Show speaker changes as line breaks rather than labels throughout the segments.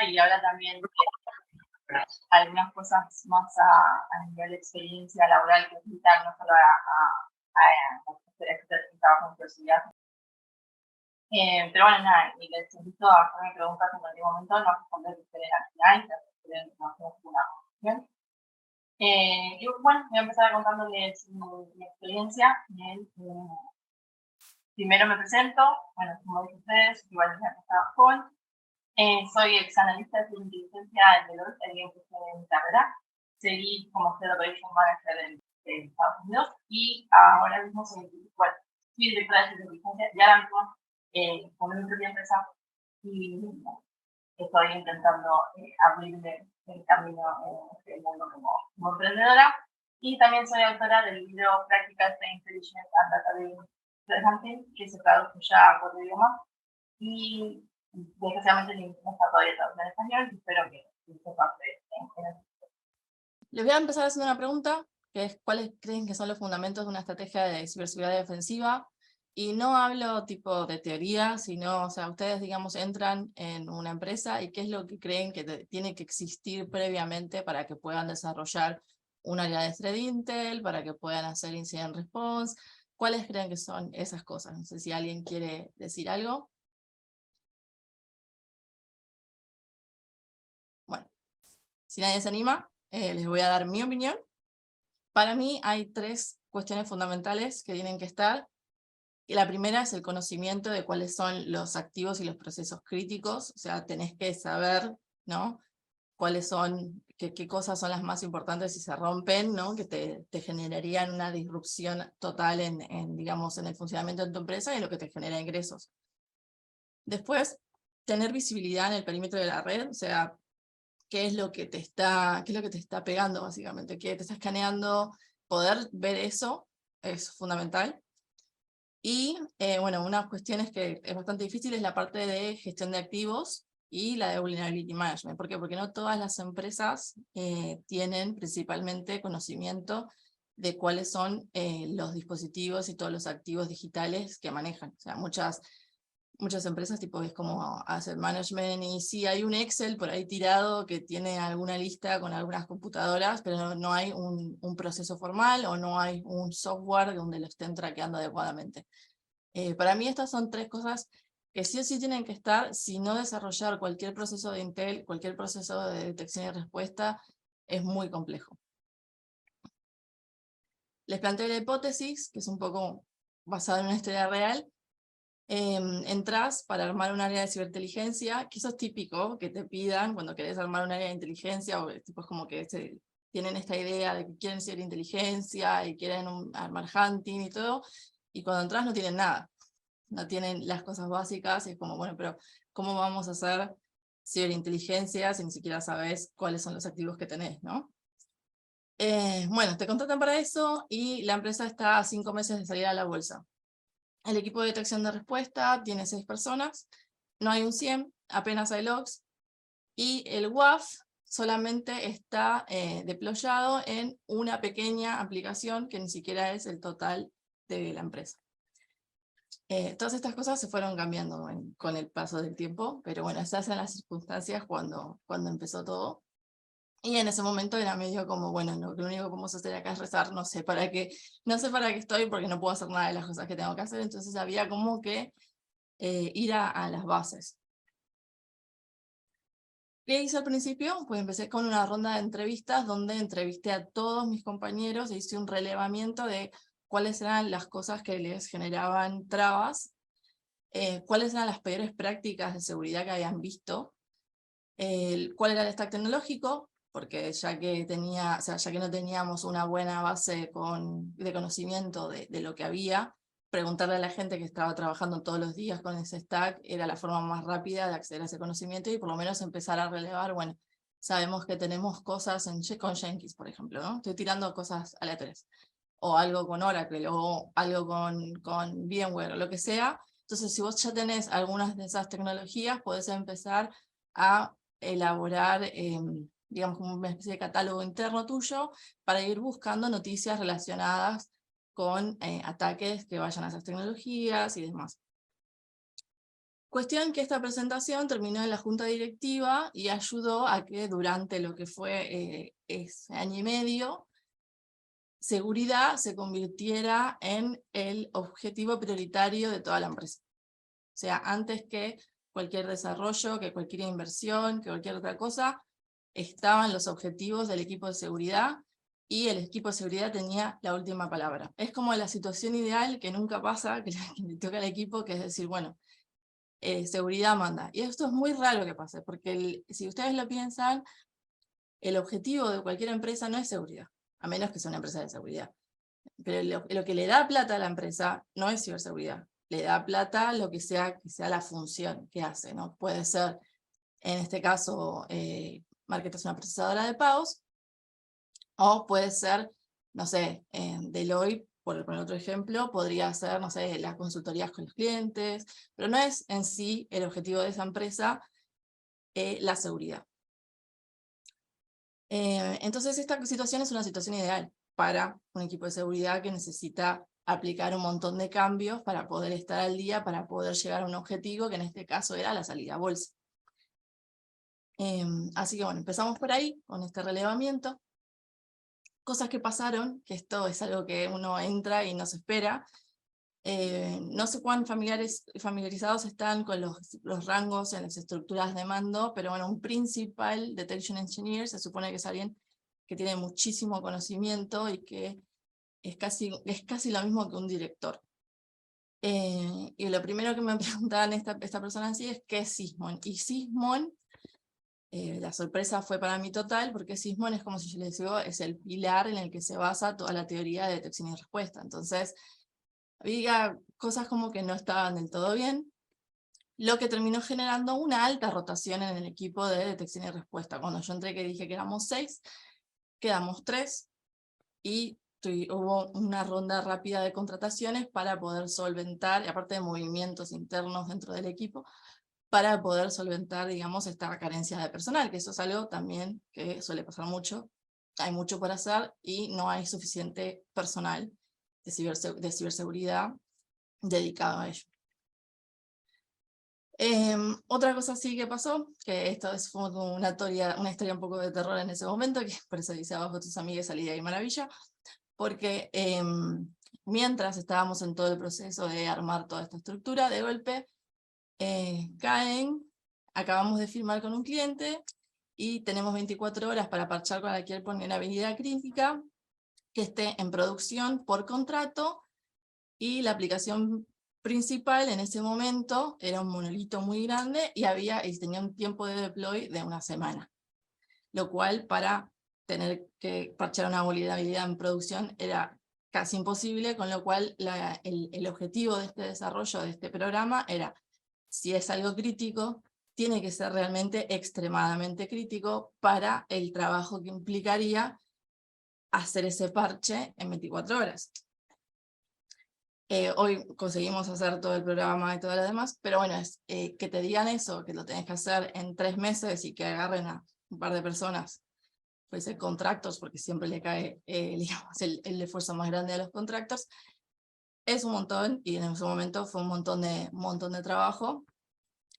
y ahora también algunas cosas más a nivel de experiencia laboral que necesitan, no solo a trabajo en curiosidad. Pero bueno, nada, y les invito a hacerme preguntas en cualquier momento, no responder que ustedes al final, que ustedes no hacemos una conversación. Y bueno, voy a empezar contándoles mi experiencia. Primero me presento, bueno, como dicen ustedes, igual les empezaba con. Soy ex analista de inteligencia en Deloitte, ahí empecé mi carrera. Seguí como Head Operation Manager en Estados Unidos y ahora mismo soy directora de inteligencia y ahora mismo con mi propia empresa y estoy intentando abrirme el camino en este mundo como emprendedora. Y también soy autora del libro Prácticas de Intelligence and Data Hunting, que se tradujo ya a 4 idiomas. Y desgraciadamente no está todavía traducido en español y espero que se pase en el...
Les voy a empezar haciendo una pregunta, que es ¿cuáles creen que son los fundamentos de una estrategia de ciberseguridad defensiva? Y no hablo tipo de teoría, sino, o sea, ustedes, digamos, entran en una empresa y qué es lo que creen que tiene que existir previamente para que puedan desarrollar un área de threat intel, para que puedan hacer incident response. ¿Cuáles creen que son esas cosas? No sé si alguien quiere decir algo. Bueno, si nadie se anima, les voy a dar mi opinión. Para mí hay 3 cuestiones fundamentales que tienen que estar. Y la primera es el conocimiento de cuáles son los activos y los procesos críticos. O sea, tenés que saber, ¿no?, cuáles son, qué cosas son las más importantes si se rompen, ¿no?, que te generarían una disrupción total digamos, en el funcionamiento de tu empresa y en lo que te genera ingresos. Después, tener visibilidad en el perímetro de la red, o sea, qué es lo que te está pegando, básicamente, qué te está escaneando. Poder ver eso es fundamental. Y bueno, una cuestión que es bastante difícil es la parte de gestión de activos y la de vulnerability management. ¿Por qué? Porque no todas las empresas tienen principalmente conocimiento de cuáles son los dispositivos y todos los activos digitales que manejan. O sea, muchas empresas tipo es como asset management y sí hay un Excel por ahí tirado que tiene alguna lista con algunas computadoras, pero no hay un proceso formal o no hay un software donde lo estén traqueando adecuadamente. Para mí estas son 3 cosas que sí o sí tienen que estar. Si no, desarrollar cualquier proceso de Intel, cualquier proceso de detección y respuesta es muy complejo. Les planteo la hipótesis, que es un poco basada en una historia real. Entrás para armar un área de ciberinteligencia, que eso es típico, que te pidan cuando querés armar un área de inteligencia, o tipo es como que tienen esta idea de que quieren ciberinteligencia y quieren armar hunting y todo, y cuando entras no tienen nada, no tienen las cosas básicas, y es como, bueno, pero ¿cómo vamos a hacer ciberinteligencia si ni siquiera sabes cuáles son los activos que tenés, ¿no? Bueno, te contratan para eso y la empresa está a 5 meses de salir a la bolsa. El equipo de detección de respuesta tiene 6 personas, no hay un SIEM, apenas hay logs, y el WAF solamente está deployado en una pequeña aplicación que ni siquiera es el total de la empresa. Todas estas cosas se fueron cambiando con el paso del tiempo, pero bueno, esas eran las circunstancias cuando empezó todo. Y en ese momento era medio como, bueno, lo único que podemos hacer acá es rezar, no sé para qué estoy porque no puedo hacer nada de las cosas que tengo que hacer, entonces había como que ir a las bases. ¿Qué hice al principio? Pues empecé con una ronda de entrevistas donde entrevisté a todos mis compañeros e hice un relevamiento de cuáles eran las cosas que les generaban trabas, cuáles eran las peores prácticas de seguridad que habían visto, cuál era el stack tecnológico, porque ya que no teníamos una buena base de conocimiento de lo que había, preguntarle a la gente que estaba trabajando todos los días con ese stack era la forma más rápida de acceder a ese conocimiento y por lo menos empezar a relevar. Bueno, sabemos que tenemos cosas con Jenkins, por ejemplo, ¿no? Estoy tirando cosas aleatorias, o algo con Oracle, o algo con VMware, o lo que sea. Entonces, si vos ya tenés algunas de esas tecnologías, podés empezar a elaborar, digamos, como una especie de catálogo interno tuyo para ir buscando noticias relacionadas con ataques que vayan a esas tecnologías y demás. Cuestión que esta presentación terminó en la junta directiva y ayudó a que durante lo que fue ese año y medio, seguridad se convirtiera en el objetivo prioritario de toda la empresa. O sea, antes que cualquier desarrollo, que cualquier inversión, que cualquier otra cosa, estaban los objetivos del equipo de seguridad y el equipo de seguridad tenía la última palabra. Es como la situación ideal que nunca pasa, que le toca al equipo, que es decir, bueno, seguridad manda. Y esto es muy raro que pase, porque si ustedes lo piensan, el objetivo de cualquier empresa no es seguridad, a menos que sea una empresa de seguridad. Pero lo que le da plata a la empresa no es ciberseguridad, le da plata lo que sea la función que hace, ¿no? Puede ser, en este caso, Marketo es una procesadora de pagos, o puede ser, no sé, Deloitte, por poner otro ejemplo, podría ser, no sé, las consultorías con los clientes, pero no es en sí el objetivo de esa empresa la seguridad. Entonces esta situación es una situación ideal para un equipo de seguridad que necesita aplicar un montón de cambios para poder estar al día, para poder llegar a un objetivo que en este caso era la salida a bolsa. Así que bueno, empezamos por ahí, con este relevamiento. Cosas que pasaron, que esto es algo que uno entra y no se espera. No sé cuán familiarizados están con los rangos en las estructuras de mando, pero bueno, un Principal Detection Engineer se supone que es alguien que tiene muchísimo conocimiento y que es casi lo mismo que un director. Y lo primero que me preguntaban esta persona en sí es ¿qué es Sysmon? Y Sysmon, la sorpresa fue para mí total, porque Sysmon es como si yo les digo, es el pilar en el que se basa toda la teoría de detección y respuesta. Entonces, había cosas como que no estaban del todo bien, lo que terminó generando una alta rotación en el equipo de detección y respuesta. Cuando yo entré, que dije que éramos 6, quedamos 3, y hubo una ronda rápida de contrataciones para poder solventar, y aparte de movimientos internos dentro del equipo, para poder solventar, digamos, esta carencia de personal, que eso es algo también que suele pasar mucho. Hay mucho por hacer y no hay suficiente personal de ciberseguridad dedicado a ello. Otra cosa sí que pasó, que esto fue una historia un poco de terror en ese momento, que por eso dice abajo tus amigas salida y maravilla, porque mientras estábamos en todo el proceso de armar toda esta estructura, de golpe acabamos de firmar con un cliente y tenemos 24 horas para parchar cualquier vulnerabilidad crítica que esté en producción por contrato, y la aplicación principal en ese momento era un monolito muy grande y tenía un tiempo de deploy de una semana, lo cual para tener que parchar una vulnerabilidad en producción era casi imposible, con lo cual el objetivo de este desarrollo de este programa era, si es algo crítico, tiene que ser realmente extremadamente crítico para el trabajo que implicaría hacer ese parche en 24 horas. Hoy conseguimos hacer todo el programa y todo lo demás, pero bueno, que te digan eso, que lo tenés que hacer en 3 meses y que agarren a un par de personas, puede ser contractors, porque siempre le cae digamos, el esfuerzo más grande a los contractors, es un montón, y en ese momento fue un montón de trabajo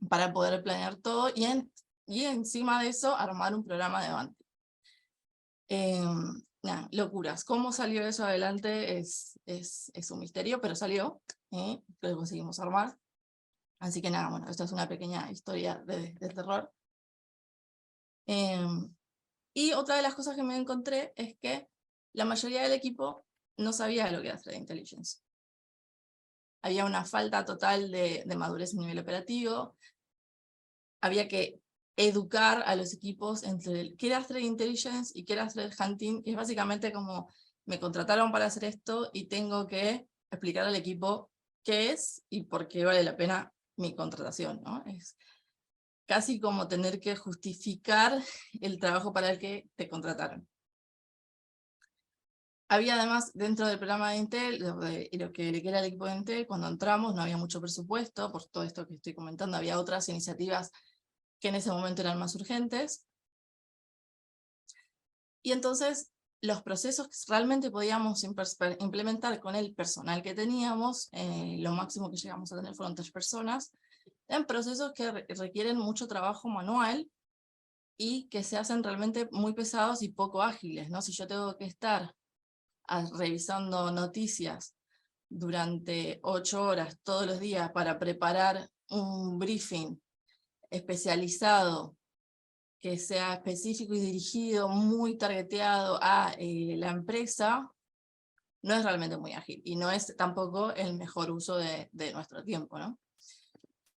para poder planear todo y encima de eso armar un programa de Avanti. Nada, locuras. ¿Cómo salió eso adelante? Es un misterio, pero salió, lo conseguimos armar. Así que nada, bueno, esta es una pequeña historia de terror. Y otra de las cosas que me encontré es que la mayoría del equipo no sabía lo que era Threat Intelligence. Había una falta total de madurez a nivel operativo. Había que educar a los equipos entre qué era Threat Intelligence y qué era Threat Hunting, y es básicamente como, me contrataron para hacer esto y tengo que explicar al equipo qué es y por qué vale la pena mi contratación, ¿no? Es casi como tener que justificar el trabajo para el que te contrataron. Había además, dentro del programa de Intel, lo que era el equipo de Intel, cuando entramos no había mucho presupuesto, por todo esto que estoy comentando, había otras iniciativas que en ese momento eran más urgentes. Y entonces los procesos que realmente podíamos implementar con el personal que teníamos, lo máximo que llegamos a tener fueron 3 personas, Eran procesos que requieren mucho trabajo manual y que se hacen realmente muy pesados y poco ágiles, ¿no? Si yo tengo que estar revisando noticias durante 8 horas todos los días para preparar un briefing especializado que sea específico y dirigido, muy targeteado a la empresa, no es realmente muy ágil y no es tampoco el mejor uso de nuestro tiempo, ¿no?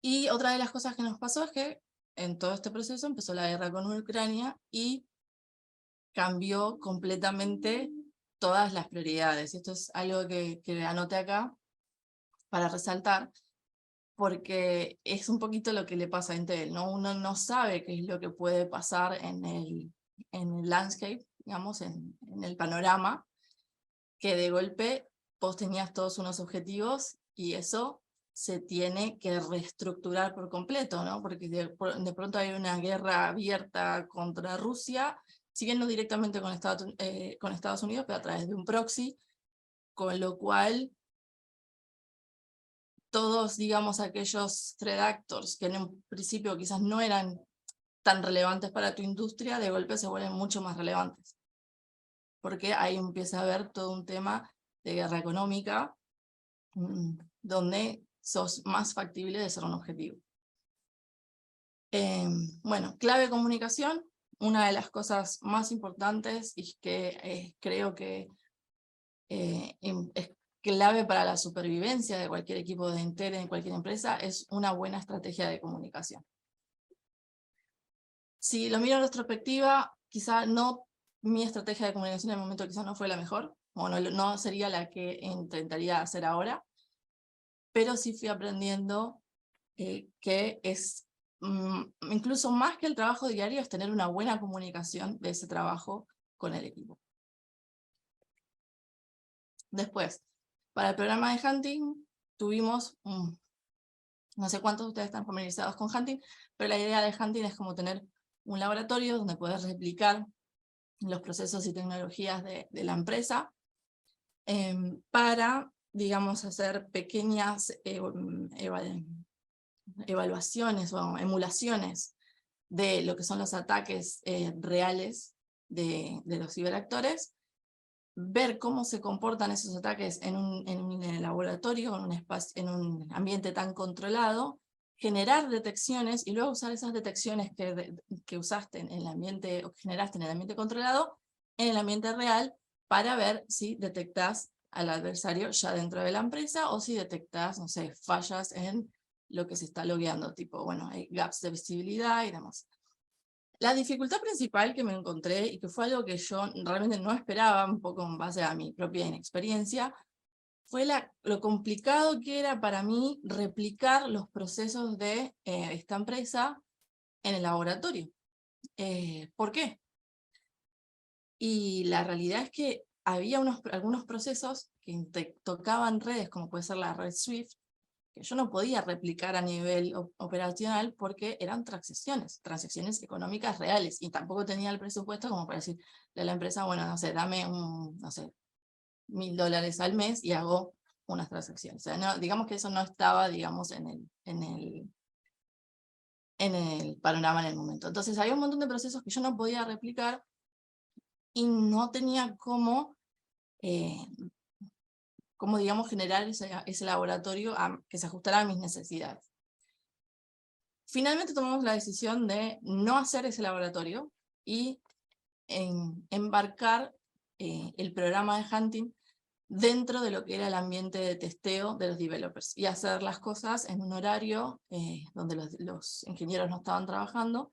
Y otra de las cosas que nos pasó es que en todo este proceso empezó la guerra con Ucrania y cambió completamente todas las prioridades. Esto es algo que anoté acá para resaltar, porque es un poquito lo que le pasa a Intel, ¿no? Uno no sabe qué es lo que puede pasar en el landscape, digamos, en el panorama, que de golpe vos tenías todos unos objetivos y eso se tiene que reestructurar por completo, ¿no? Porque de pronto hay una guerra abierta contra Rusia, si bien no directamente con Estados Unidos, pero a través de un proxy, con lo cual todos, digamos, aquellos threat actors que en un principio quizás no eran tan relevantes para tu industria, de golpe se vuelven mucho más relevantes. Porque ahí empieza a haber todo un tema de guerra económica, donde sos más factible de ser un objetivo. Bueno, clave comunicación, una de las cosas más importantes y que creo que es clave para la supervivencia de cualquier equipo de Intel en cualquier empresa, es una buena estrategia de comunicación. Si lo miro en retrospectiva, quizá no, mi estrategia de comunicación en el momento quizá no fue la mejor, o no sería la que intentaría hacer ahora, pero sí fui aprendiendo que es, incluso más que el trabajo diario, es tener una buena comunicación de ese trabajo con el equipo. Después, para el programa de Hunting, tuvimos, no sé cuántos de ustedes están familiarizados con Hunting, pero la idea de Hunting es como tener un laboratorio donde poder replicar los procesos y tecnologías de la empresa para, digamos, hacer pequeñas evaluaciones o emulaciones de lo que son los ataques reales de los ciberactores, ver cómo se comportan esos ataques en un laboratorio, en un ambiente tan controlado, generar detecciones y luego usar esas detecciones que usaste en el ambiente, o que generaste en el ambiente controlado, en el ambiente real, para ver si detectás al adversario ya dentro de la empresa o si detectás, no sé, fallas en lo que se está logueando, tipo, bueno, hay gaps de visibilidad y demás. La dificultad principal que me encontré, y que fue algo que yo realmente no esperaba, un poco en base a mi propia inexperiencia, fue lo complicado que era para mí replicar los procesos de esta empresa en el laboratorio. ¿Por qué? Y la realidad es que había algunos procesos que tocaban redes, como puede ser la red Swift, que yo no podía replicar a nivel operacional porque eran transacciones económicas reales, y tampoco tenía el presupuesto como para decirle a la empresa, bueno, no sé, dame no sé, $1000 al mes y hago unas transacciones. O sea, no, digamos que eso no estaba, digamos, en el panorama en el momento. Entonces había un montón de procesos que yo no podía replicar y no tenía cómo, digamos, generar ese laboratorio que se ajustara a mis necesidades. Finalmente tomamos la decisión de no hacer ese laboratorio y embarcar el programa de Hunting dentro de lo que era el ambiente de testeo de los developers y hacer las cosas en un horario donde los ingenieros no estaban trabajando,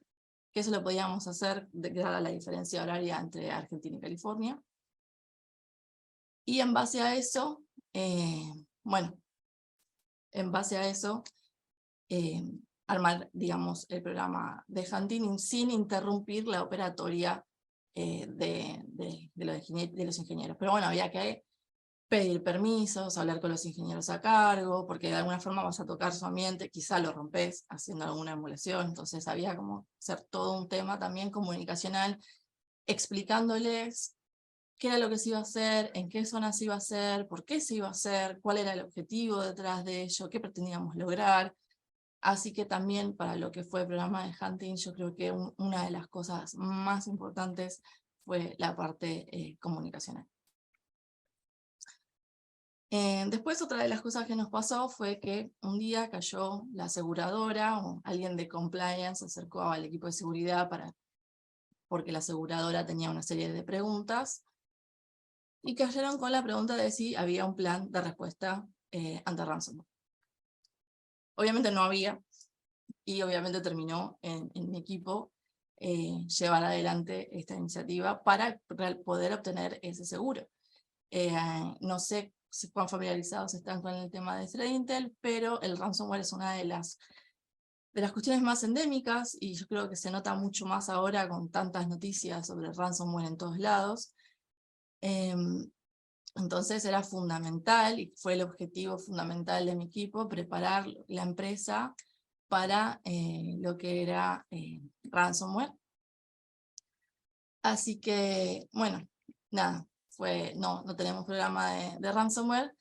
que eso lo podíamos hacer dada la diferencia horaria entre Argentina y California. Y en base a eso, bueno, en base a eso, armar, digamos, el programa de Hunting sin interrumpir la operatoria de los ingenieros. Pero bueno, había que pedir permisos, hablar con los ingenieros a cargo, porque de alguna forma vas a tocar su ambiente, quizá lo rompes haciendo alguna emulación, entonces había como hacer todo un tema también comunicacional, explicándoles qué era lo que se iba a hacer, en qué zona se iba a hacer, por qué se iba a hacer, cuál era el objetivo detrás de ello, qué pretendíamos lograr. Así que también para lo que fue el programa de hunting, yo creo que una de las cosas más importantes fue la parte comunicacional. Después otra de las cosas que nos pasó fue que un día cayó la aseguradora o alguien de compliance se acercó al equipo de seguridad porque la aseguradora tenía una serie de preguntas y cayeron con la pregunta de si había un plan de respuesta ante ransomware. Obviamente no había, y obviamente terminó en mi equipo llevar adelante esta iniciativa para poder obtener ese seguro. No sé cuán familiarizados están con el tema de Threat Intel, pero el ransomware es una de las cuestiones más endémicas, y yo creo que se nota mucho más ahora con tantas noticias sobre el ransomware en todos lados. Entonces era fundamental, y fue el objetivo fundamental de mi equipo, preparar la empresa para lo que era ransomware. Así que, bueno, nada, no tenemos programa de ransomware,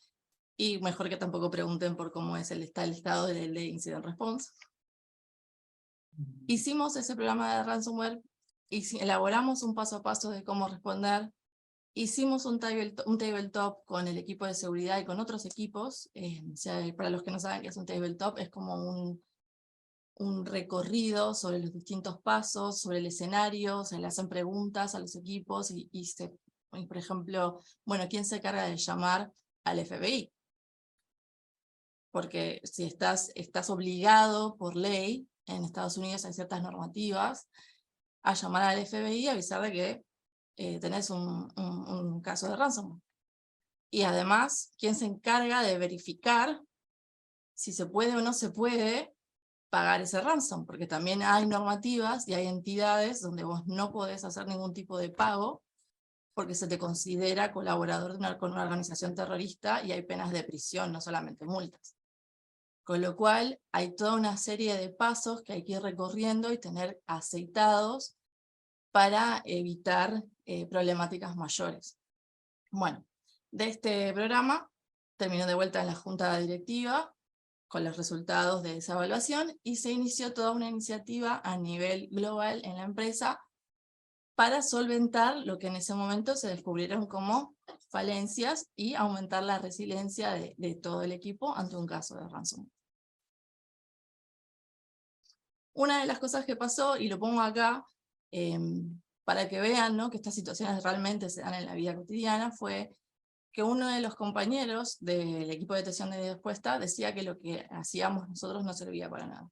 y mejor que tampoco pregunten por cómo es el estado de Incident Response. Hicimos ese programa de ransomware, elaboramos un paso a paso de cómo responder, hicimos un tabletop con el equipo de seguridad y con otros equipos. O sea, para los que no saben qué es un tabletop, es como un recorrido sobre los distintos pasos, sobre el escenario, se le hacen preguntas a los equipos y por ejemplo, bueno, ¿quién se encarga de llamar al FBI? Porque si estás obligado por ley, en Estados Unidos hay ciertas normativas, a llamar al FBI y avisar de que tenés un caso de ransomware. Y además, ¿quién se encarga de verificar si se puede o no se puede pagar ese ransom? Porque también hay normativas y hay entidades donde vos no podés hacer ningún tipo de pago porque se te considera colaborador con una organización terrorista y hay penas de prisión, no solamente multas. Con lo cual, hay toda una serie de pasos que hay que ir recorriendo y tener aceitados para evitar problemáticas mayores. Bueno, de este programa terminó de vuelta en la junta directiva con los resultados de esa evaluación y se inició toda una iniciativa a nivel global en la empresa para solventar lo que en ese momento se descubrieron como falencias y aumentar la resiliencia de todo el equipo ante un caso de ransomware. Una de las cosas que pasó, y lo pongo acá para que vean, ¿no?, que estas situaciones realmente se dan en la vida cotidiana, fue que uno de los compañeros del equipo de detección de respuesta decía que lo que hacíamos nosotros no servía para nada.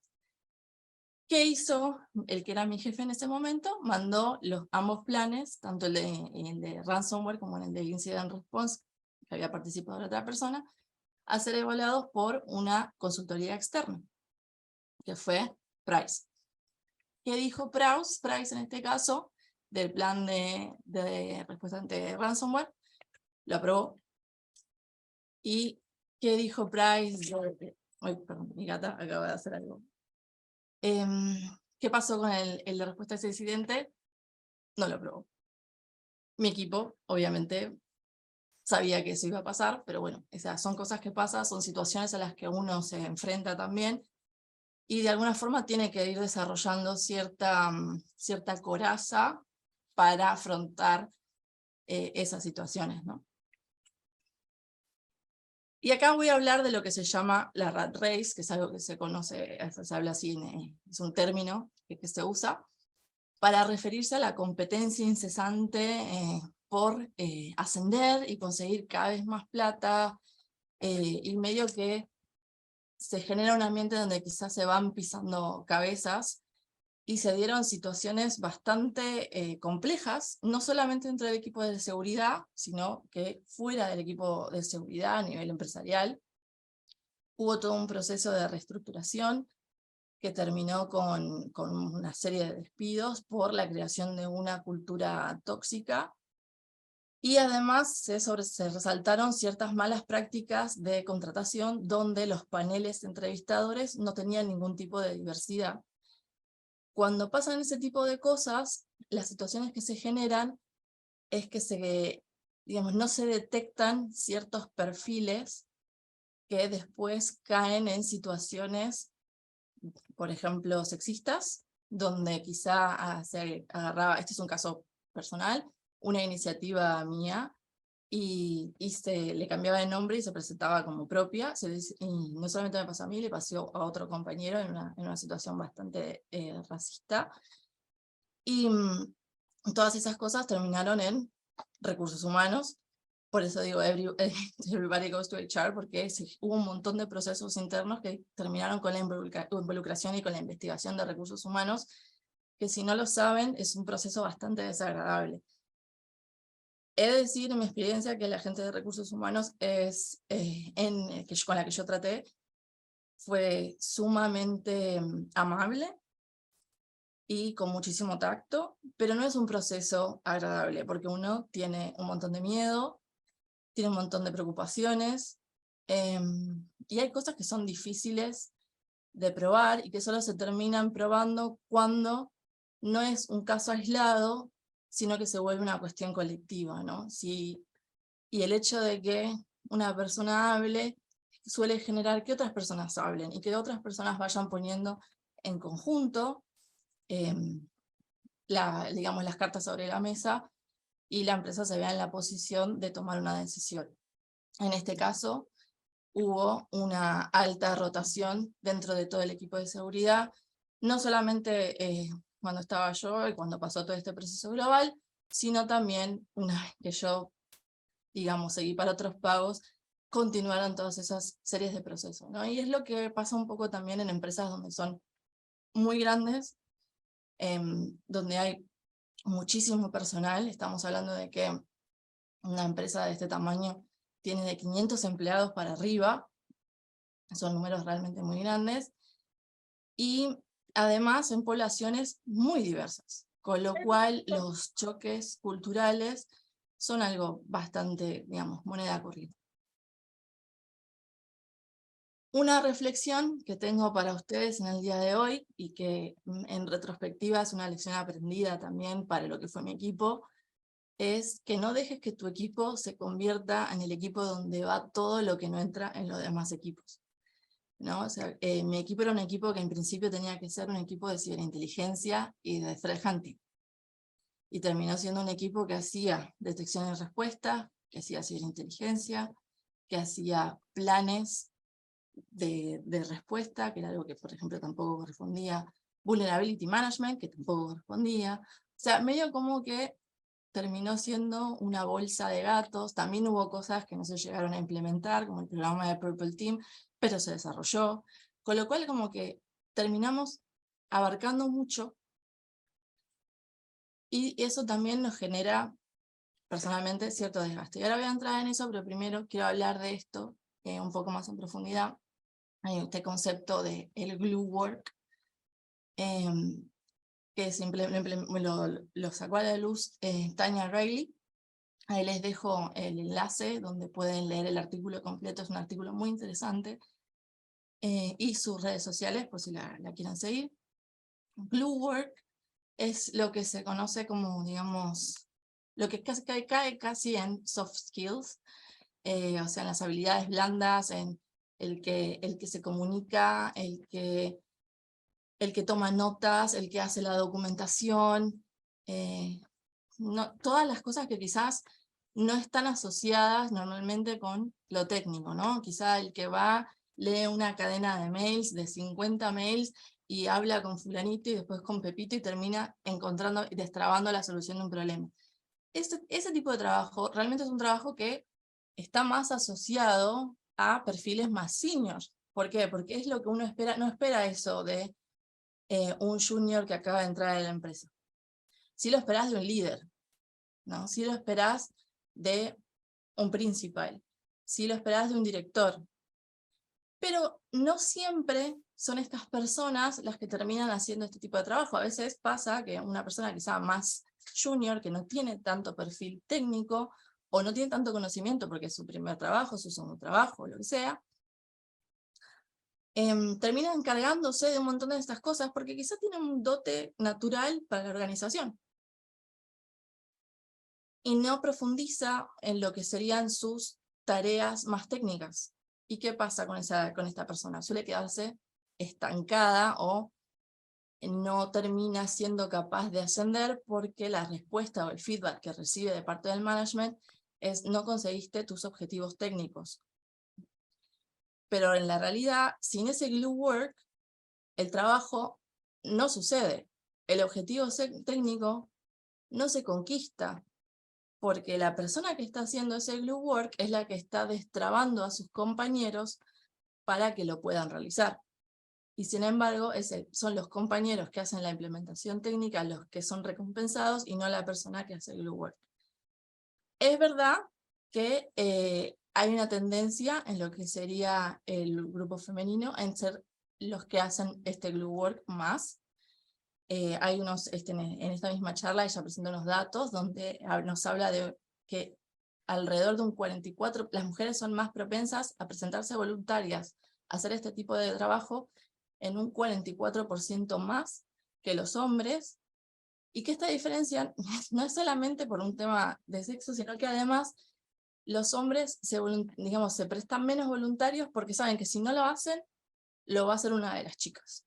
¿Qué hizo el que era mi jefe en ese momento? Mandó ambos planes, tanto el de ransomware como el de Incident Response, que había participado la otra persona, a ser evaluados por una consultoría externa, que fue Price. ¿Qué dijo Price en este caso del plan de respuesta ante ransomware? Lo aprobó. ¿Y qué dijo Price? Ay, perdón, mi gata acaba de hacer algo. ¿Qué pasó con el de respuesta a ese incidente? No lo aprobó. Mi equipo, obviamente, sabía que eso iba a pasar, pero bueno, esas son cosas que pasan, son situaciones a las que uno se enfrenta también, y de alguna forma tiene que ir desarrollando cierta coraza para afrontar esas situaciones, ¿no? Y acá voy a hablar de lo que se llama la rat race, que es algo que se conoce, se habla así, es un término que se usa para referirse a la competencia incesante por ascender y conseguir cada vez más plata, y medio que se genera un ambiente donde quizás se van pisando cabezas, y se dieron situaciones bastante complejas, no solamente dentro del equipo de seguridad, sino que fuera del equipo de seguridad a nivel empresarial. Hubo todo un proceso de reestructuración que terminó con una serie de despidos por la creación de una cultura tóxica, y además se resaltaron ciertas malas prácticas de contratación donde los paneles entrevistadores no tenían ningún tipo de diversidad. Cuando pasan ese tipo de cosas, las situaciones que se generan es que no se detectan ciertos perfiles que después caen en situaciones por ejemplo, sexistas, donde quizá se agarraba, este es un caso personal, una iniciativa mía, y le cambiaba de nombre y se presentaba como propia, y no solamente me pasó a mí, le pasó a otro compañero en una situación bastante racista, y todas esas cosas terminaron en recursos humanos. Por eso digo, everybody goes to HR, porque hubo un montón de procesos internos que terminaron con la involucración y con la investigación de recursos humanos, que si no lo saben, es un proceso bastante desagradable. He de decir, en mi experiencia, que la gente de recursos humanos con la que yo traté fue sumamente amable y con muchísimo tacto, pero no es un proceso agradable, porque uno tiene un montón de miedo, tiene un montón de preocupaciones, y hay cosas que son difíciles de probar y que solo se terminan probando cuando no es un caso aislado, sino que se vuelve una cuestión colectiva, ¿no? Y el hecho de que una persona hable suele generar que otras personas hablen y que otras personas vayan poniendo en conjunto digamos, las cartas sobre la mesa y la empresa se vea en la posición de tomar una decisión. En este caso, hubo una alta rotación dentro de todo el equipo de seguridad, no solamente cuando estaba yo y cuando pasó todo este proceso global, sino también una vez que yo, digamos, seguí para otros pagos, continuaron todas esas series de procesos, ¿no? Y es lo que pasa un poco también en empresas donde son muy grandes, donde hay muchísimo personal. Estamos hablando de que una empresa de este tamaño tiene de 500 empleados para arriba, son números realmente muy grandes, y además en poblaciones muy diversas, con lo cual los choques culturales son algo bastante, digamos, moneda corriente. Una reflexión que tengo para ustedes en el día de hoy, y que en retrospectiva es una lección aprendida también para lo que fue mi equipo, es que no dejes que tu equipo se convierta en el equipo donde va todo lo que no entra en los demás equipos, ¿no? O sea, mi equipo era un equipo que en principio tenía que ser un equipo de ciberinteligencia y de threat hunting. Y terminó siendo un equipo que hacía detección y respuesta, que hacía ciberinteligencia, que hacía planes de respuesta, que era algo que, por ejemplo, tampoco correspondía, vulnerability management, que tampoco correspondía. O sea, medio como que terminó siendo una bolsa de gatos. También hubo cosas que no se llegaron a implementar, como el programa de Purple Team, pero se desarrolló. Con lo cual, como que terminamos abarcando mucho, y eso también nos genera, personalmente, cierto desgaste. Y ahora voy a entrar en eso, pero primero quiero hablar de esto un poco más en profundidad. Hay este concepto de el glue work, que lo sacó a la luz Tanya Riley. Ahí les dejo el enlace donde pueden leer el artículo completo, es un artículo muy interesante, y sus redes sociales por si la quieren seguir. Glue work es lo que se conoce como, digamos, lo que cae casi en soft skills, o sea, en las habilidades blandas, en el que se comunica, el que toma notas, el que hace la documentación, todas las cosas que quizás no están asociadas normalmente con lo técnico, ¿no? Quizá el que va, lee una cadena de mails, de 50 mails, y habla con fulanito y después con Pepito y termina encontrando y destrabando la solución de un problema. Ese tipo de trabajo realmente es un trabajo que está más asociado a perfiles más seniors. ¿Por qué? Porque es lo que uno espera, no espera eso de un junior que acaba de entrar en la empresa. Sí lo esperás de un líder, ¿no? Sí lo esperás de un principal, sí lo esperás de un director. Pero no siempre son estas personas las que terminan haciendo este tipo de trabajo. A veces pasa que una persona quizá más junior, que no tiene tanto perfil técnico, o no tiene tanto conocimiento porque es su primer trabajo, su segundo trabajo, lo que sea, termina encargándose de un montón de estas cosas porque quizá tiene un dote natural para la organización y no profundiza en lo que serían sus tareas más técnicas. ¿Y qué pasa con esta persona? Suele quedarse estancada o no termina siendo capaz de ascender porque la respuesta o el feedback que recibe de parte del management es no conseguiste tus objetivos técnicos. Pero en la realidad, sin ese glue work, el trabajo no sucede. El objetivo técnico no se conquista, porque la persona que está haciendo ese glue work es la que está destrabando a sus compañeros para que lo puedan realizar. Y sin embargo, son los compañeros que hacen la implementación técnica los que son recompensados y no la persona que hace el glue work. Es verdad que hay una tendencia en lo que sería el grupo femenino en ser los que hacen este glue work más. Hay unos, en esta misma charla ella presenta unos datos donde nos habla de que alrededor de un 44%, las mujeres son más propensas a presentarse voluntarias a hacer este tipo de trabajo en un 44% más que los hombres, y que esta diferencia no es solamente por un tema de sexo, sino que además los hombres se prestan menos voluntarios porque saben que si no lo hacen, lo va a hacer una de las chicas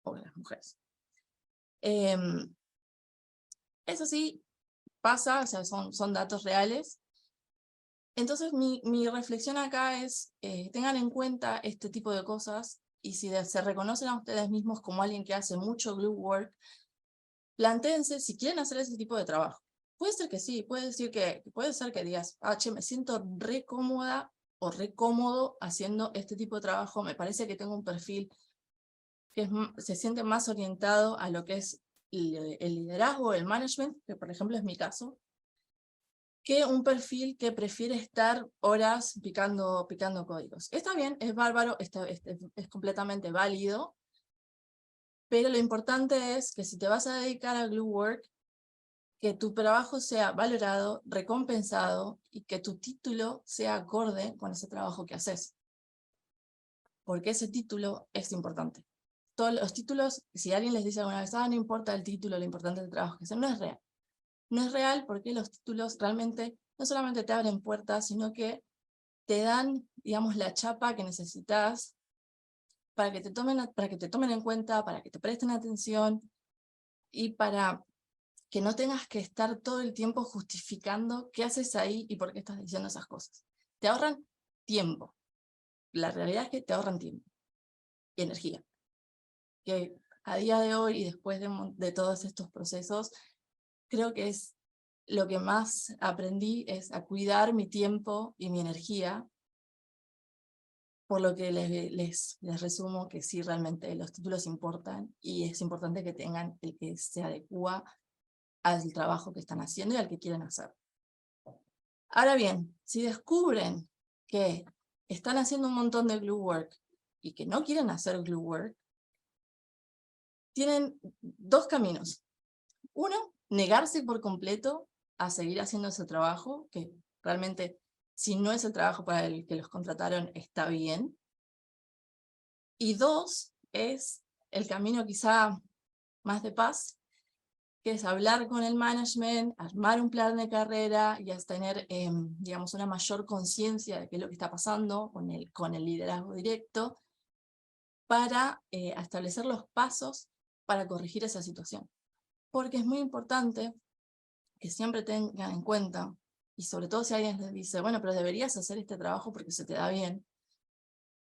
o de las mujeres. Eso sí pasa, o sea, son datos reales. Entonces mi reflexión acá es, tengan en cuenta este tipo de cosas, y si se reconocen a ustedes mismos como alguien que hace mucho glue work, plantéense si quieren hacer ese tipo de trabajo. Puede ser que sí, puede ser que digas, che, me siento re cómoda o re cómodo haciendo este tipo de trabajo, me parece que tengo un perfil que se siente más orientado a lo que es el liderazgo, el management, que por ejemplo es mi caso, que un perfil que prefiere estar horas picando códigos. Está bien, es bárbaro, es completamente válido, pero lo importante es que si te vas a dedicar a glue work, que tu trabajo sea valorado, recompensado, y que tu título sea acorde con ese trabajo que haces. Porque ese título es importante. Todos los títulos, si alguien les dice alguna vez, no importa el título, lo importante es el trabajo que hacen, no es real. No es real porque los títulos realmente no solamente te abren puertas, sino que te dan, digamos, la chapa que necesitas para que te tomen en cuenta, para que te presten atención y para que no tengas que estar todo el tiempo justificando qué haces ahí y por qué estás diciendo esas cosas. Te ahorran tiempo. La realidad es que te ahorran tiempo y energía. Que a día de hoy y después de todos estos procesos, creo que es lo que más aprendí, es a cuidar mi tiempo y mi energía, por lo que les resumo que sí, realmente los títulos importan, y es importante que tengan el que se adecua al trabajo que están haciendo y al que quieren hacer. Ahora bien, si descubren que están haciendo un montón de glue work y que no quieren hacer glue work, tienen dos caminos. Uno, negarse por completo a seguir haciendo ese trabajo, que realmente, si no es el trabajo para el que los contrataron, está bien. Y dos, es el camino quizá más de paz, que es hablar con el management, armar un plan de carrera y hasta tener, digamos, una mayor conciencia de qué es lo que está pasando con el liderazgo directo, para establecer los pasos para corregir esa situación. Porque es muy importante que siempre tengan en cuenta, y sobre todo si alguien les dice, bueno, pero deberías hacer este trabajo porque se te da bien,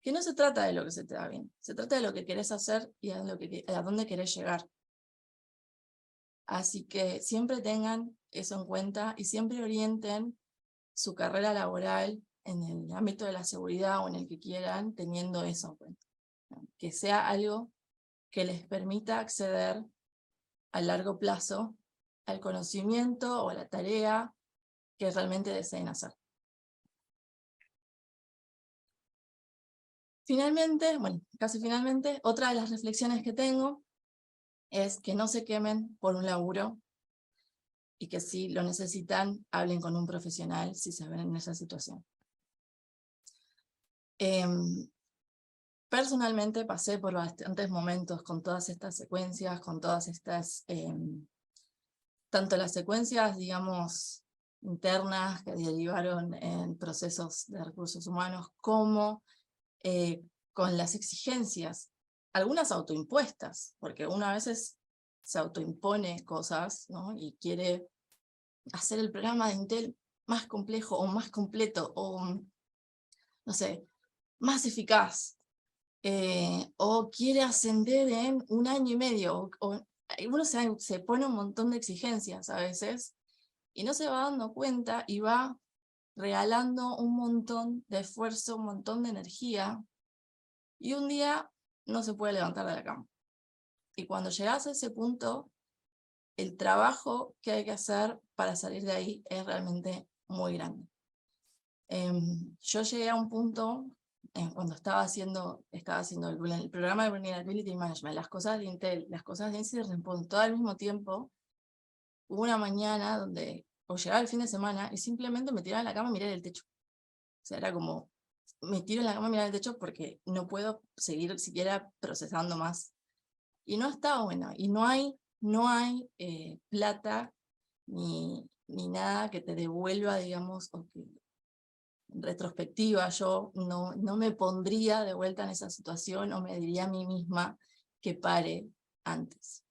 que no se trata de lo que se te da bien, se trata de lo que querés hacer y a dónde querés llegar. Así que siempre tengan eso en cuenta y siempre orienten su carrera laboral en el ámbito de la seguridad o en el que quieran, teniendo eso en cuenta. Que sea algo que les permita acceder a largo plazo al conocimiento o a la tarea que realmente deseen hacer. Finalmente, bueno, casi finalmente, otra de las reflexiones que tengo es que no se quemen por un laburo, y que si lo necesitan, hablen con un profesional si se ven en esa situación. Personalmente pasé por bastantes momentos con todas estas secuencias, con todas estas, tanto las secuencias, digamos, internas que derivaron en procesos de recursos humanos, como con las exigencias, algunas autoimpuestas, porque uno a veces se autoimpone cosas, ¿no? Y quiere hacer el programa de Intel más complejo o más completo o, no sé, más eficaz, o quiere ascender en 1 año y medio, o uno se pone un montón de exigencias a veces y no se va dando cuenta y va regalando un montón de esfuerzo, un montón de energía, y un día no se puede levantar de la cama. Y cuando llegas a ese punto, el trabajo que hay que hacer para salir de ahí es realmente muy grande. Yo llegué a un punto, cuando estaba haciendo el programa de Vulnerability Management, las cosas de Intel, las cosas de Incident Response, todo al mismo tiempo, hubo una mañana donde, o llegaba el fin de semana, y simplemente me tiraba en la cama y miré el techo. O sea, era como, me tiro en la cama y mirar el techo porque no puedo seguir siquiera procesando más. Y no está bueno, y no hay plata ni nada que te devuelva, digamos, o que en retrospectiva yo no me pondría de vuelta en esa situación o me diría a mí misma que pare antes.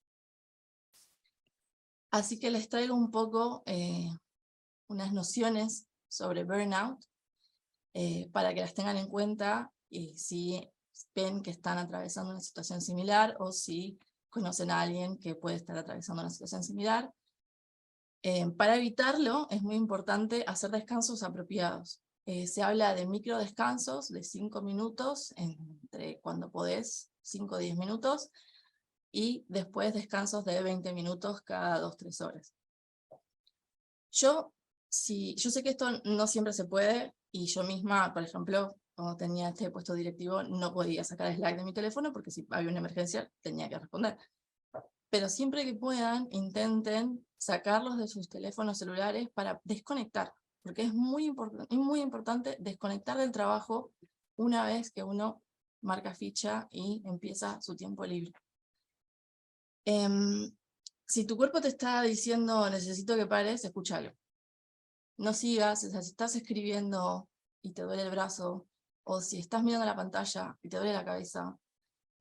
Así que les traigo un poco unas nociones sobre burnout para que las tengan en cuenta y si ven que están atravesando una situación similar o si conocen a alguien que puede estar atravesando una situación similar. Para evitarlo es muy importante hacer descansos apropiados. Se habla de micro descansos de 5 minutos, entre cuando podés, 5 o 10 minutos, y después descansos de 20 minutos cada 2-3 horas. Yo sé que esto no siempre se puede, y yo misma, por ejemplo, cuando tenía este puesto directivo, no podía sacar Slack de mi teléfono porque si había una emergencia tenía que responder. Pero siempre que puedan, intenten sacarlos de sus teléfonos celulares para desconectar, porque es muy importante desconectar del trabajo una vez que uno marca ficha y empieza su tiempo libre. Si tu cuerpo te está diciendo necesito que pares, escúchalo. No sigas, o sea, si estás escribiendo y te duele el brazo, o si estás mirando la pantalla y te duele la cabeza,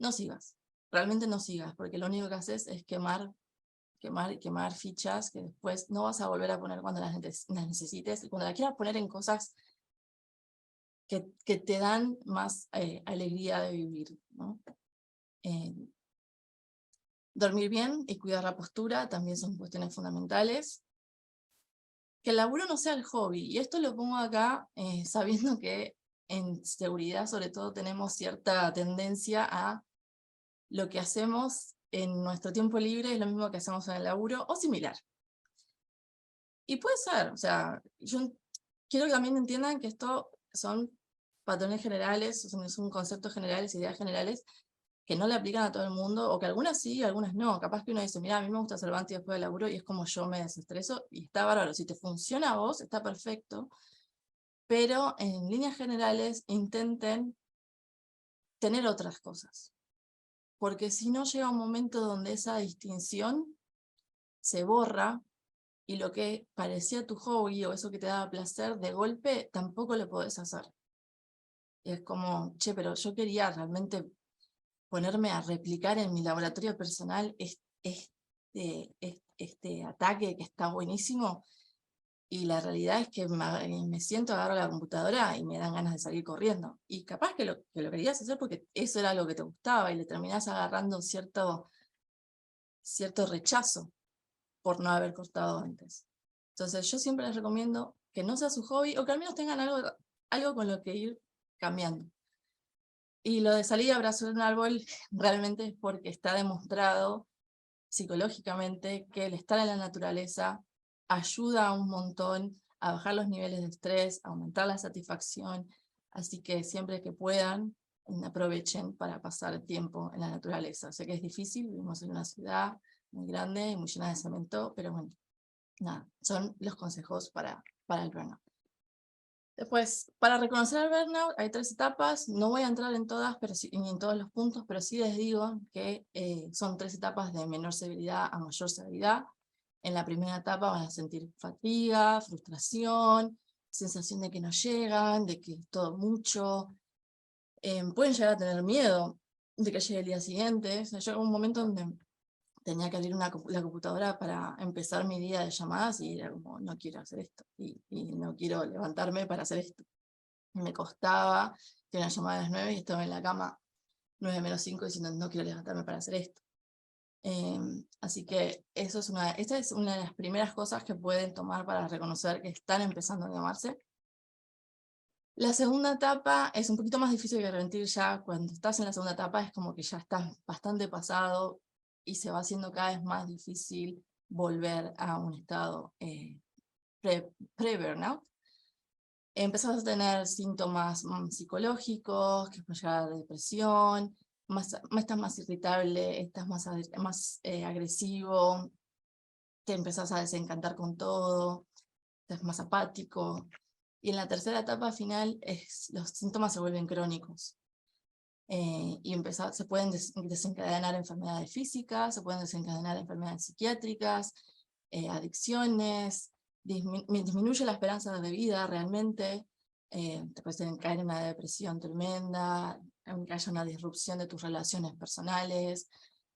no sigas. Realmente no sigas, porque lo único que haces es quemar fichas que después no vas a volver a poner cuando las necesites, y cuando las quieras poner en cosas que te dan más alegría de vivir, ¿no? Dormir bien y cuidar la postura también son cuestiones fundamentales. Que el laburo no sea el hobby, y esto lo pongo acá sabiendo que en seguridad sobre todo tenemos cierta tendencia a lo que hacemos en nuestro tiempo libre es lo mismo que hacemos en el laburo o similar. Y puede ser, o sea, yo quiero que también entiendan que esto son patrones generales, son conceptos generales, ideas generales, que no le aplican a todo el mundo, o que algunas sí y algunas no. Capaz que uno dice, mira, a mí me gusta hacer Banti después del laburo y es como yo me desestreso, y está bárbaro. Si te funciona a vos, está perfecto, pero en líneas generales intenten tener otras cosas. Porque si no, llega un momento donde esa distinción se borra, y lo que parecía tu hobby o eso que te daba placer, de golpe tampoco lo podés hacer. Y es como, che, pero yo quería realmente ponerme a replicar en mi laboratorio personal este ataque que está buenísimo, y la realidad es que me siento, agarro la computadora y me dan ganas de salir corriendo. Y capaz que lo querías hacer porque eso era lo que te gustaba, y le terminás agarrando cierto rechazo por no haber cortado antes. Entonces yo siempre les recomiendo que no sea su hobby, o que al menos tengan algo con lo que ir cambiando. Y lo de salir a abrazar un árbol realmente es porque está demostrado psicológicamente que el estar en la naturaleza ayuda un montón a bajar los niveles de estrés, a aumentar la satisfacción, así que siempre que puedan, aprovechen para pasar tiempo en la naturaleza. Sé que es difícil, vivimos en una ciudad muy grande y muy llena de cemento, pero bueno, nada, son los consejos para el burnout. Después, para reconocer el burnout hay 3 etapas, no voy a entrar en todas, ni en todos los puntos, pero sí les digo que son 3 etapas de menor severidad a mayor severidad. En la primera etapa van a sentir fatiga, frustración, sensación de que no llegan, de que es todo mucho, pueden llegar a tener miedo de que llegue el día siguiente. O sea, yo en un momento donde tenía que abrir la computadora para empezar mi día de llamadas y era como, no quiero hacer esto, y no quiero levantarme para hacer esto. Y me costaba, tenía una llamada a las 9 y estaba en la cama 9 menos 5 diciendo, no quiero levantarme para hacer esto. Así que esta es una de las primeras cosas que pueden tomar para reconocer que están empezando a llamarse. La segunda etapa es un poquito más difícil que revertir. Ya cuando estás en la segunda etapa es como que ya estás bastante pasado y se va haciendo cada vez más difícil volver a un estado pre-burnout. Empezás a tener síntomas psicológicos, que puede llegar a depresión, estás más irritable, estás más agresivo, te empezás a desencantar con todo, estás más apático. Y en la tercera etapa final los síntomas se vuelven crónicos. Y se pueden desencadenar enfermedades físicas, se pueden desencadenar enfermedades psiquiátricas, adicciones, disminuye la esperanza de vida realmente, te puedes caer en una depresión tremenda, aunque haya una disrupción de tus relaciones personales.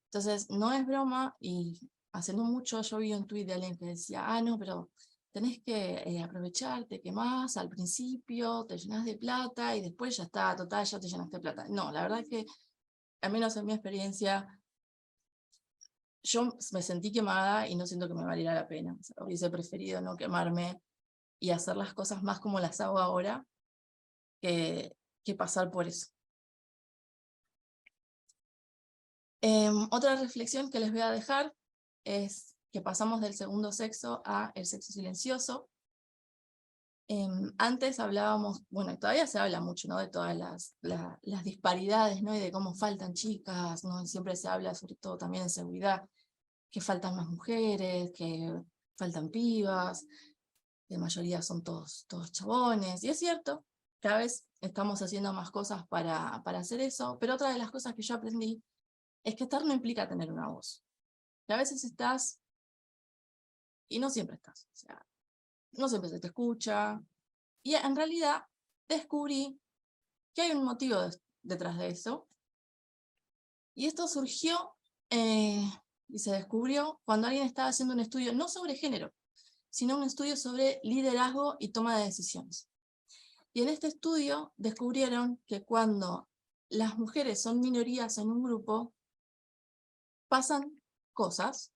Entonces, no es broma, y hace no mucho yo vi un tuit de alguien que decía, no, pero tenés que aprovechar, te quemás al principio, te llenas de plata y después ya está, total, ya te llenaste de plata. No, la verdad es que, al menos en mi experiencia, yo me sentí quemada y no siento que me valiera la pena. O sea, hubiese preferido no quemarme y hacer las cosas más como las hago ahora que pasar por eso. Otra reflexión que les voy a dejar es que pasamos del segundo sexo a el sexo silencioso. Antes hablábamos, bueno, todavía se habla mucho, ¿no?, de todas las disparidades, ¿no?, y de cómo faltan chicas, ¿no? Y siempre se habla, sobre todo también en seguridad, que faltan más mujeres, que faltan pibas, la mayoría son todos chabones, y es cierto, cada vez estamos haciendo más cosas para hacer eso, pero otra de las cosas que yo aprendí es que estar no implica tener una voz. Que a veces estás y no siempre estás, o sea, no siempre se te escucha, y en realidad descubrí que hay un motivo detrás de eso, y esto surgió y se descubrió cuando alguien estaba haciendo un estudio no sobre género, sino un estudio sobre liderazgo y toma de decisiones. Y en este estudio descubrieron que cuando las mujeres son minorías en un grupo, pasan cosas,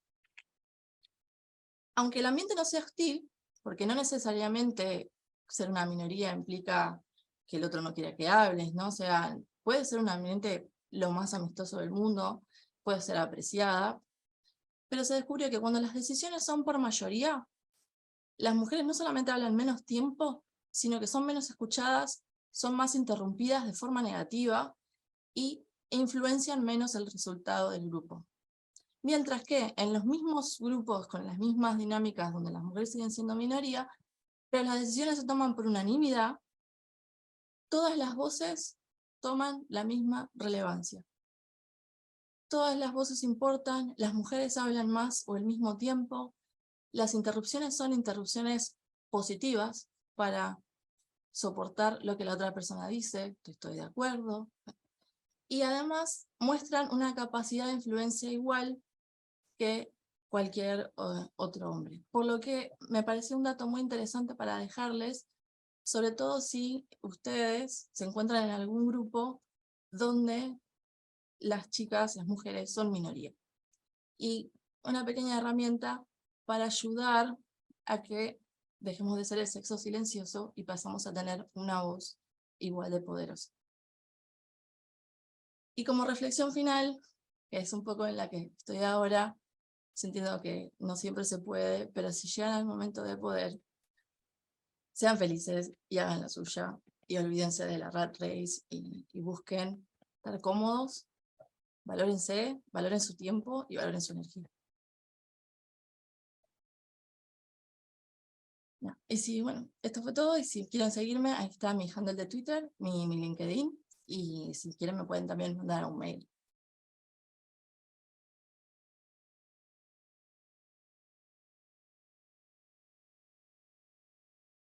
aunque el ambiente no sea hostil, porque no necesariamente ser una minoría implica que el otro no quiera que hables, ¿no? O sea, puede ser un ambiente lo más amistoso del mundo, puede ser apreciada, pero se descubrió que cuando las decisiones son por mayoría, las mujeres no solamente hablan menos tiempo, sino que son menos escuchadas, son más interrumpidas de forma negativa e influencian menos el resultado del grupo. Mientras que en los mismos grupos, con las mismas dinámicas donde las mujeres siguen siendo minoría, pero las decisiones se toman por unanimidad, todas las voces toman la misma relevancia. Todas las voces importan, las mujeres hablan más o al mismo tiempo, las interrupciones son interrupciones positivas para soportar lo que la otra persona dice, que estoy de acuerdo, y además muestran una capacidad de influencia igual que cualquier otro hombre. Por lo que me pareció un dato muy interesante para dejarles, sobre todo si ustedes se encuentran en algún grupo donde las chicas, las mujeres, son minoría. Y una pequeña herramienta para ayudar a que dejemos de ser el sexo silencioso y pasamos a tener una voz igual de poderosa. Y como reflexión final, que es un poco en la que estoy ahora, sintiendo que no siempre se puede, pero si llegan al momento de poder, sean felices y hagan la suya, y olvídense de la rat race y busquen estar cómodos, valórense, valoren su tiempo y valoren su energía. Ya. Y si, bueno, esto fue todo, y si quieren seguirme, ahí está mi handle de Twitter, mi LinkedIn, y si quieren me pueden también mandar un mail.